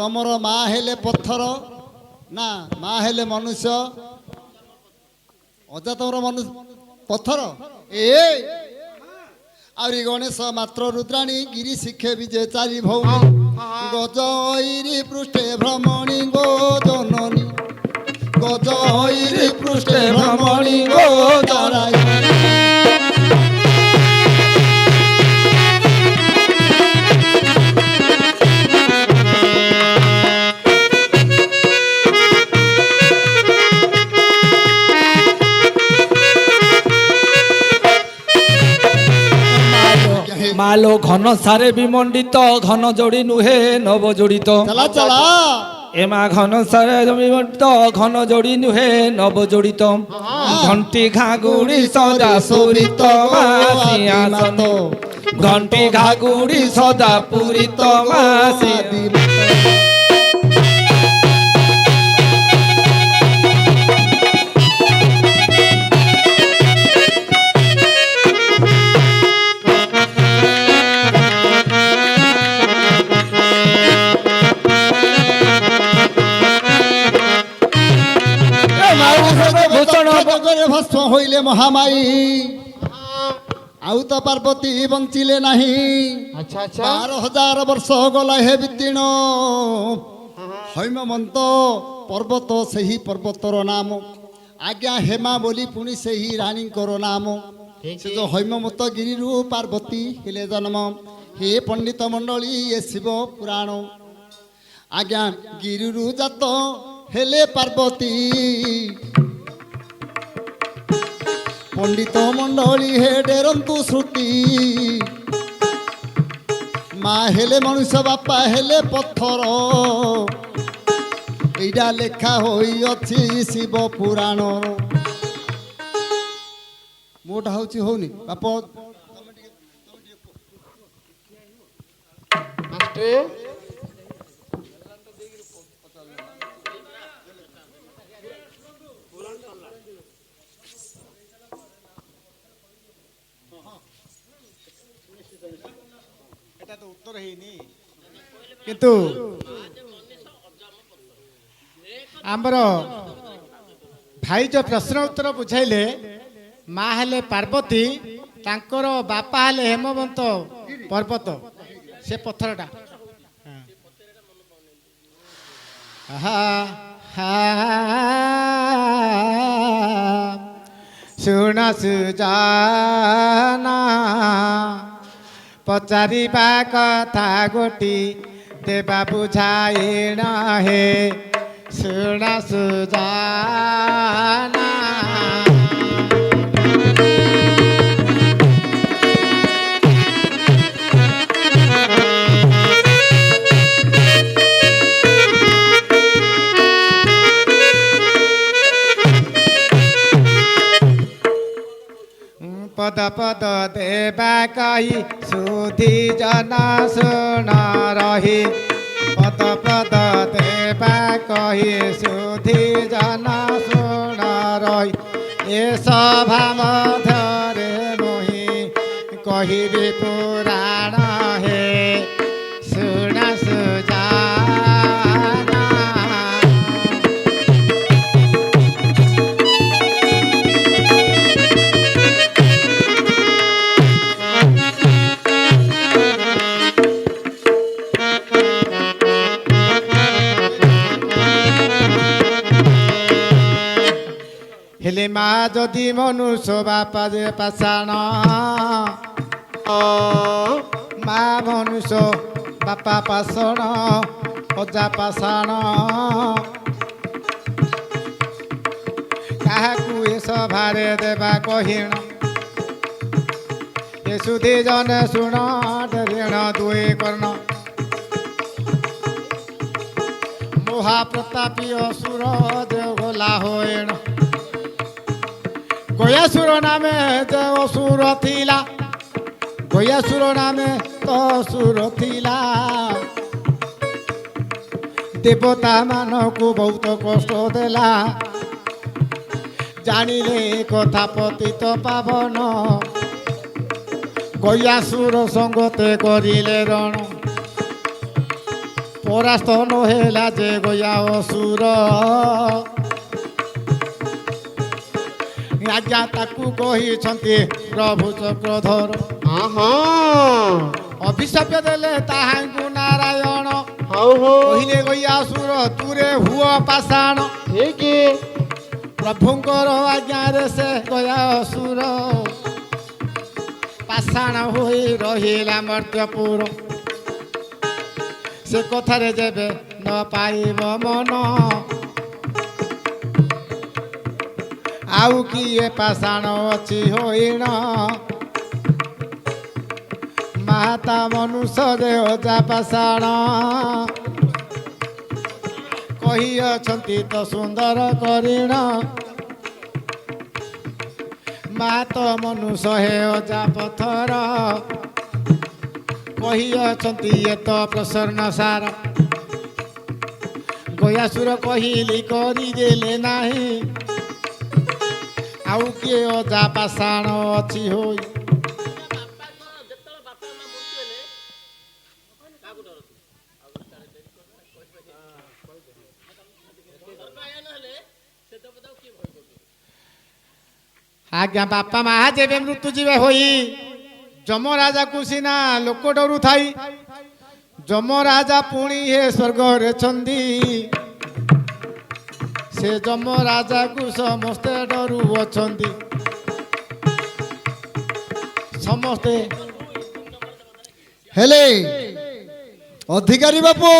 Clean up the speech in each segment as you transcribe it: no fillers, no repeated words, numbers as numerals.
ତମର ମା ହେଲେ ପଥର ନା ମା ହେଲେ ମନୁଷ୍ୟ ଅଜା ତମର ମନୁଷ୍ୟ ପଥର ଏ ଆହୁରି ଗଣେଶ ମାତ୍ର ରୁଦ୍ରାଣୀ ଗିରି ଶିଖେ ବିଜେ ଚାରି ଭଉଣୀ ଗଜଇରି ପୃଷ୍ଠେ ଭ୍ରମଣୀ ଗೋ ଜନନୀ ଗଜଇରି ପୃଷ୍ଠେ ଭ୍ରମଣୀ ଗೋ ଜରାଇ মালো ঘন সারে বিমণ্ডিত ঘন যোড়ি নুহে নব জড়িত চলা চলা এমা ঘন সারে বিমণ্ডিত ঘন যোড়ি নুহে নব জড়িত ঘণ্টি ঘাগুড়ি সদা পুরিত মাসিয়াসন ঘণ্টি ঘাগুড়ি সদা পুরিত মাসি ভস্ম হইলে মহামাই আউ তো পার্বতী বঞ্চিলে নাহি 12,000 বর্ষ গলা হে বিতীর্ণ হৈমবন্ত পর্বত সেই পর্বতর নাম আজ্ঞা হেমা বলি পুনি সেই রানীঙ্কর নাম সে যে হৈমবন্ত গিরিরু পার্বতী হেলে জন্ম হে পণ্ডিত মণ্ডলী এ শিব পুরাণ আজ্ঞা গিরিরু জাত হেলে পার্বতী পণ্ডিত মণ্ডলী হে ডেরন্তু শ্রুতি মা হেলে মনুষ্য বাপা হেলে পথর এইটা লেখা হইଅଛି শিব পুরাণ মোটা হচ্ছে হউনি বাপ উত্তর হয়নি কিন্তু আমার ভাই যে প্রশ্ন উত্তর বুঝাইলে মা হেলে পার্বতী তাঙ্কর বাপা হেলে হেমবন্ত পর্বত সে পথরটা শুণ সুজানা পচারিবা কথা গোটি দেবা বুঝাইণ হে শুণ সুজানা পদ পদ দেবা কহি সুধি জন শুণ রহি পদ পদ দেবা কহি সুধি জন শুণ রহি এ সভা মধ্যরে মুহি কহিবি পুরাণ হে শুণ সুজানা হেলে মা যদি মনুষ্য বাপা যে পাষাণ মা মনুষ্য বাপা পাষাণ অজা পাষাণ কাহাকু এ সভারে দেবা কহিণ এ সুধি জনে শুণ ঋণ দুই কর্ণ মহাপ্রতাপী অসুর যে গোলা হইণ গয়াসুর নামে যে অসুর থিলা গয়াসুর নামে তো অসুর থিলা দেবতা মানকু বহুত কষ্ট দেলা জানিলে কথা পতিত পাবন গয়াসুর সঙ্গতে করিলে রণ ପରାସ୍ତ ନ ହେଲା ଯେ ଗୟା ଅସୁର ଆଜ୍ଞା ତାକୁ କହିଛନ୍ତି ପ୍ରଭୁ ଚକ୍ରଧର ଅଭିଶାପ ଦେଲେ ତାହାଙ୍କୁ ନାରାୟଣ କହିଲେ ଗୟାସୁର ତୁରେ ହୁଅ ପାଷାଣ ପ୍ରଭୁଙ୍କର ଆଜ୍ଞାରେ ସେ ଗୟାସୁର ପାଷାଣ ହୋଇ ରହିଲା ମର୍ତ୍ତ୍ୟପୁର ସେ କଥାରେ ଯେବେ ନ ପାଇବ ମନ ଆଉ କିଏ ପାଷାଣ ଅଛି ହୋଇଣ ମାତା ମନୁଷ୍ୟ ଯେ ଅଜା ପାଷାଣ କହିଅଛନ୍ତି ତ ସୁନ୍ଦର କରିଣ ମାତ ମନୁଷ୍ୟ ହେ ଅଜା ପଥର କହିଅଛନ୍ତି ଏ ତ ପ୍ରସନ୍ନ ସାର ଗୟାସୁର କହିଲି କରିଦେଲେ ନାହିଁ ଆଉ କିଏ ଅଜା ପାଷାଣ ଅଛି ହୋଇ ଆଜ୍ଞା ବାପା ମା ଯେବେ ମୃତ୍ୟୁ ଯିବେ ହୋଇ ଯମରାଜାକୁ ସିନା ଲୋକ ଡରୁଥାଇ ଯମରାଜା ପୁଣି ହେ ସ୍ୱର୍ଗରେ ଅଛନ୍ତି ସେ ଯମରାଜାକୁ ସମସ୍ତେ ଡରୁଅଛନ୍ତି ସମସ୍ତେ ହେଲେ ଅଧିକାରୀ ବାପୁ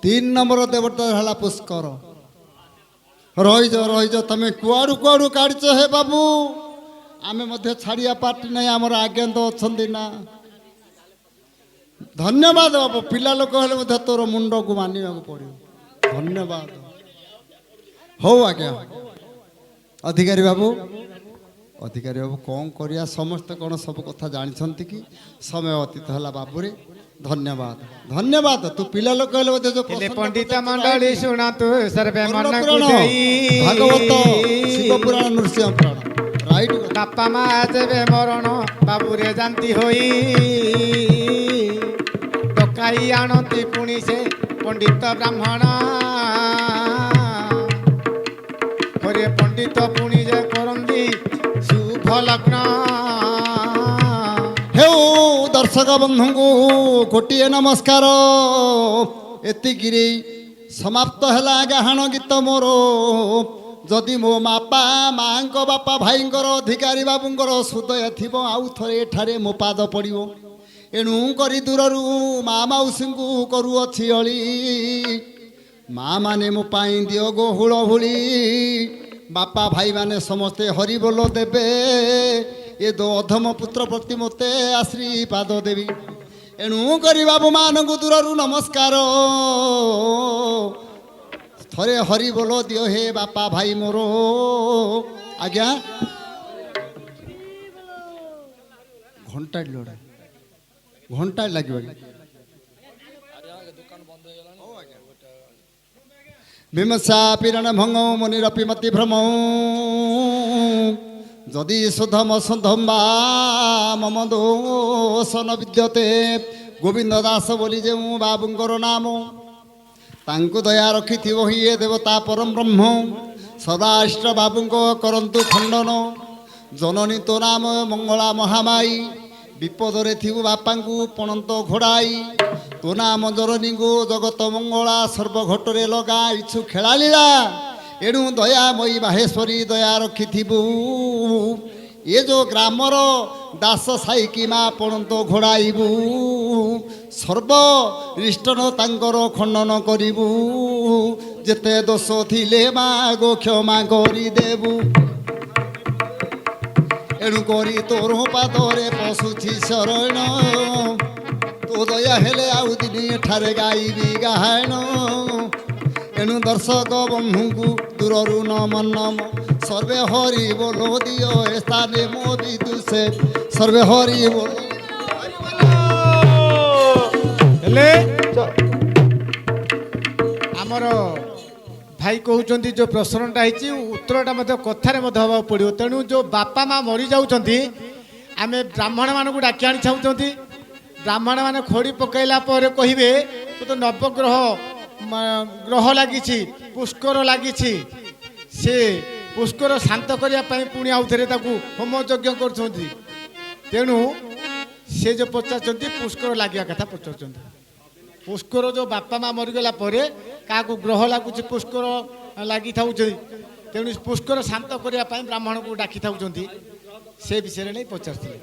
3 ନମ୍ବର ଦେବତା ହେଲା ପୁଷ୍କର ରହିଛ ତମେ କୁଆଡ଼ୁ କାଢିଛ ହେ ବାବୁ ଆମେ ମଧ୍ୟ ଛାଡ଼ିବା ପାର୍ଟି ନାହିଁ ଆମର ଆଜ୍ଞା ତ ଅଛନ୍ତି ନା ଧନ୍ୟବାଦ ବାବୁ ପିଲା ଲୋକ ହେଲେ ମଧ୍ୟ ତୋର ମୁଣ୍ଡକୁ ମାନିବାକୁ ପଡ଼ିବ ଧନ୍ୟବାଦ ହଉ ଆଜ୍ଞା ଅଧିକାରୀ ବାବୁ କ'ଣ କରିବା ସମସ୍ତେ କ'ଣ ସବୁ କଥା ଜାଣିଛନ୍ତି କି ସମୟ ଅତୀତ ହେଲା ବାବୁରେ ଧନ୍ୟବାଦ ତୁ ପିଲା ଲୋକ ହେଲେ ମଧ୍ୟ ହେଲେ ପଣ୍ଡିତ ମଣ୍ଡଳୀ ଶୁଣନ୍ତୁ ସର୍ବେ ମନକୁ ଦେଇ ଭାଗବତ ଶିବ ପୁରାଣ ନୃସିଂହ ପୁରାଣ ରାଇଟ ବାପା ମା ଯେବେ ମରଣ ବାବୁରେ ଯାନ୍ତି ହୋଇ ଡକାଇ ଆଣନ୍ତି ପୁଣି ସେ ପଣ୍ଡିତ ବ୍ରାହ୍ମଣ ହରେ ପଣ୍ଡିତ ପୁଣି ଯେ କରନ୍ତି ଶୁଭ ଲଗ୍ନ ହେଉ ଦର୍ଶକ ବନ୍ଧୁଙ୍କୁ ଗୋଟିଏ ନମସ୍କାର ଏତିକିରେ ସମାପ୍ତ ହେଲା ଗାହାଣ ଗୀତ ମୋର ଯଦି ମୋ ବାପା ମାଙ୍କ ବାପା ଭାଇଙ୍କର ଅଧିକାରୀ ବାବୁଙ୍କର ସୁଦୟ ଥିବ ଆଉ ଥରେ ଏଠାରେ ମୋ ପାଦ ପଡ଼ିବ ଏଣୁ କରି ଦୂରରୁ ମା ମାଉସୀଙ୍କୁ କରୁଅଛି ଅଳି ମା ମାନେ ମୋ ପାଇଁ ଦିଅ ଗୋହୁଳ ହୁଳି ବାପା ଭାଇମାନେ ସମସ୍ତେ ହରିବୋଲ ଦେବେ ଏ ଅଧମ ପୁତ୍ର ପ୍ରତି ମୋତେ ଆଶୀର୍ବାଦ ଦେବି ଏଣୁ କରି ବାବୁ ମାନଙ୍କୁ ଦୂରରୁ ନମସ୍କାର ଥରେ ହରିବୋଲ ଦିଅ ହେ ବାପା ଭାଇ ମୋର ଆଜ୍ଞା ଘଣ୍ଟା ଲାଗିବ ବିମର୍ଶା ପିରଣ ଭଙ୍ଗ ମୁନିରପି ମତି ଭ୍ରମ ଯଦି ସୁଧମ ସୁଧମ୍ବା ମମ ଦୋଷ ନ ବିଦ୍ୟତେ ଗୋବିନ୍ଦ ଦାସ ବୋଲି ଯେଉଁ ବାବୁଙ୍କର ନାମ ତାଙ୍କୁ ଦୟା ରଖିଥିବ ହିଁ ଏ ଦେବତା ପରମ ବ୍ରହ୍ମ ସଦାଇଷ୍ଟ ବାବୁଙ୍କ କରନ୍ତୁ ଖଣ୍ଡନ ଜନନୀ ତୋ ନାମ ମଙ୍ଗଳା ମହାମାଇ ବିପଦରେ ଥିବୁ ବାପାଙ୍କୁ ପଣନ୍ତ ଘୋଡ଼ାଇ ତୋ ନାମ ଜନନୀଙ୍କୁ ଜଗତ ମଙ୍ଗଳା ସର୍ବଘଟରେ ଲଗାଇଛୁ ଖେଳାଳିଳା ଏଣୁ ଦୟାମୟୀ ମାହେଶ୍ୱରୀ ଦୟା ରଖିଥିବୁ ଏ ଯେଉଁ ଗ୍ରାମର ଦାସ ସାଇକି ମା ପଣନ୍ତ ଘୋଡ଼ାଇବୁ ସର୍ବରିଷ୍ଟନ ତାଙ୍କର ଖଣ୍ଡନ କରିବୁ ଯେତେ ଦୋଷ ଥିଲେ ମା ଗୋ କ୍ଷମା କରିଦେବୁ ଏଣୁ କରି ତୋର ପାଦରେ ପଶୁଛି ଶରଣ ତୋ ଦୟା ହେଲେ ଆଉ ଦିନେ ଏଠାରେ ଗାଇବି ଗାହାଣ ଏଣୁ ଦର୍ଶକ ବନ୍ଧୁଙ୍କୁ ଦୂରରୁ ନମ ସର୍ବେ ହରି ବୋଲ ଦିଅ ଏ ସ୍ଥାନେ ମୋ ବିଦୁଷେ ସର୍ବେ ହରି ବୋଲ ହେଲେ ଆମର ଭାଇ କହୁଛନ୍ତି ଯେଉଁ ପ୍ରଶ୍ନଟା ହେଇଛି ଉତ୍ତରଟା ମଧ୍ୟ କଥାରେ ମଧ୍ୟ ହେବାକୁ ପଡ଼ିବ ତେଣୁ ଯେଉଁ ବାପା ମା ମରିଯାଉଛନ୍ତି ଆମେ ବ୍ରାହ୍ମଣମାନଙ୍କୁ ଡାକି ଆଣି ଚାହୁଁଛନ୍ତି ବ୍ରାହ୍ମଣମାନେ ଖୋଡ଼ି ପକାଇଲା ପରେ କହିବେ ତ ନବଗ୍ରହ ଗ୍ରହ ଲାଗିଛି, ପୁଷ୍କର ଲାଗିଛି, ସେ ପୁଷ୍କର ଶାନ୍ତ କରିବା ପାଇଁ ପୁଣି ଆଉଥରେ ତାକୁ ହୋମ ଯଜ୍ଞ କରୁଛନ୍ତି। ତେଣୁ ସେ ଯେଉଁ ପଚାରୁଛନ୍ତି ପୁଷ୍କର ଲାଗିବା କଥା ପଚାରୁଛନ୍ତି। ପୁଷ୍କର ଯେଉଁ ବାପା ମା ମରିଗଲା ପରେ କାହାକୁ ଗ୍ରହ ଲାଗୁଛି ପୁଷ୍କର ଲାଗିଥାଉଛି, ତେଣୁ ପୁଷ୍କର ଶାନ୍ତ କରିବା ପାଇଁ ବ୍ରାହ୍ମଣକୁ ଡାକିଥାଉଛନ୍ତି। ସେ ବିଷୟରେ ନେଇ ପଚାରୁଥିଲେ।